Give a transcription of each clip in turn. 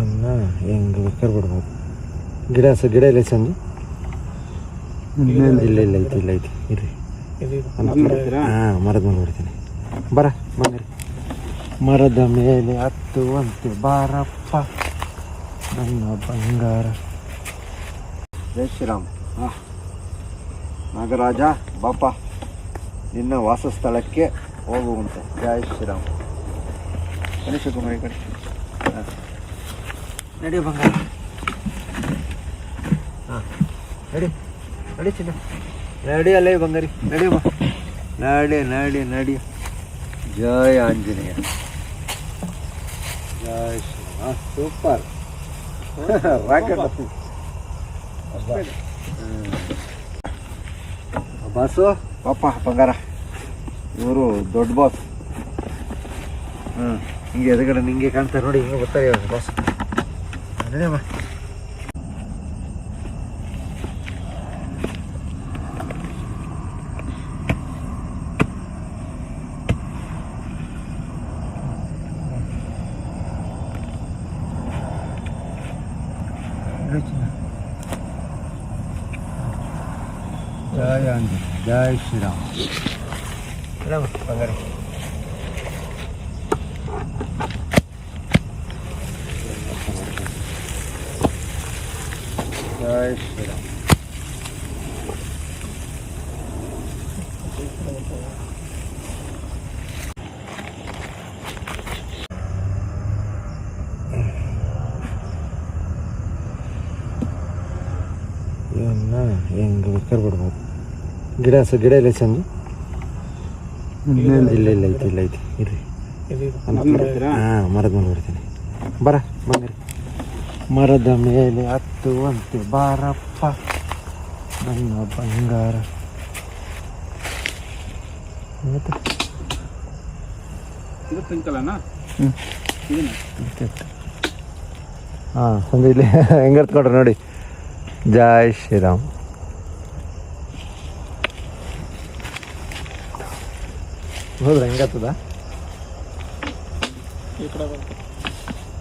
ಇವನ್ನ ಹೆಂಗೆ ಬೇಕಾದ್ರೆ ಬಿಡ್ಬೋದು. ಗಿಡ ಇಲ್ಲ ಚಂದ. ಇಲ್ಲ ಐತಿ ಇರಿ. ಹಾಂ, ಮರದ ಮೇಲೆ ಬಿಡ್ತೀನಿ. ಬರ ಬಂಗಾರಿ, ಮರದ ಮೇಲೆ ಹತ್ತುವಂತೆ ಬಾರಪ್ಪ ನನ್ನ ಬಂಗಾರ. ಜೈ ಶ್ರೀರಾಮ್. ನಾಗರಾಜ ಬಾಪ, ನಿನ್ನ ವಾಸಸ್ಥಳಕ್ಕೆ ಹೋಗುವಂತೆ. ಜೈ ಶ್ರೀರಾಮ್. ಗಣೇಶ ಕುಮಾರಿ ಕಡೆ ನಡಿ ಬಂಗಾರ. ಹಾಂ, ನಡಿ ಚಿನ್ನ, ನಡಿ ಅಲ್ಲೇ ಬಂಗಾರಿ, ನಡಿ ಬಾ, ನಡಿ. ಜೈ ಆಂಜನೇಯ. ಜೈ ಶ್ರೀರಾಮ್. ಸೂಪರ್ ರಾಕೆಟ್ ಬಾಸು ಪಾಪ ಬಂಗಾರ. ಇವರು ದೊಡ್ಡ ಬಾಸ್. ಹಿಂಗೆ ಎದುರುಗಡೆ ನಿಂಗೆ ಕಾಣ್ತಾರೆ ನೋಡಿ, ಹಿಂಗೆ ಬರ್ತಾರೆ ಬಾಸ್. ನಡೆಯಮ್ಮ. ಜೈ ಆಂಜನೇಯ. ಜೈ ಶ್ರೀರಾಮ್. ಬಂಗಾರಿ. ಜೈ ಶ್ರೀರಾಮ್. ಇವನ್ನ ಹೆಂಗೆ ಬೇಕಾದ್ರೆ ಬಿಡ್ಬೋದು. ಗಿಡ ಇಲ್ಲ ಚಂದ. ಇಲ್ಲ ಐತಿ ಇರಿ. ಹಾಂ, ಮರದ ಮೇಲೆ ಬಿಡ್ತೀನಿ. ಬರ ಬಂಗಾರಿ, ಮರದ ಮೇಲೆ ಹತ್ತುವಂತೆ ಬಾರಪ್ಪ ನನ್ನ ಬಂಗಾರ. ಹಾಂ, ಸಂಜೆ ಇಲ್ಲಿ ಹೆಂಗೆ ಎತ್ಕೊಡ್ರಿ ನೋಡಿ. ಜೈ ಶ್ರೀರಾಮ್. ಹೋದ್ರೆ ಹೆಂಗತ್ತದ?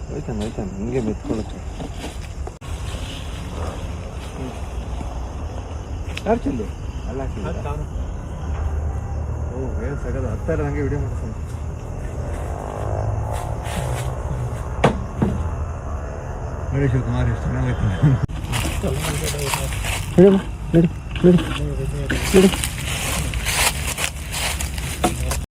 ಹೋಯ್ತಾನೆ ಹಿಂಗೆ ಮೆತ್ಕೊಳುತ್ತೆ. ಚಲ್ಲಿ ಅಲ್ಲ ಏನು ಸಗದ ಹತ್ತಾರ ಹಂಗೆ ವಿಡಿಯೋ ಮಾಡ್ತಾನೆ. ನೋಡಿ ಶಿವಕುಮಾರ್ ಎಷ್ಟು ಚೆನ್ನಾಗೈತೆ. ನಡಿ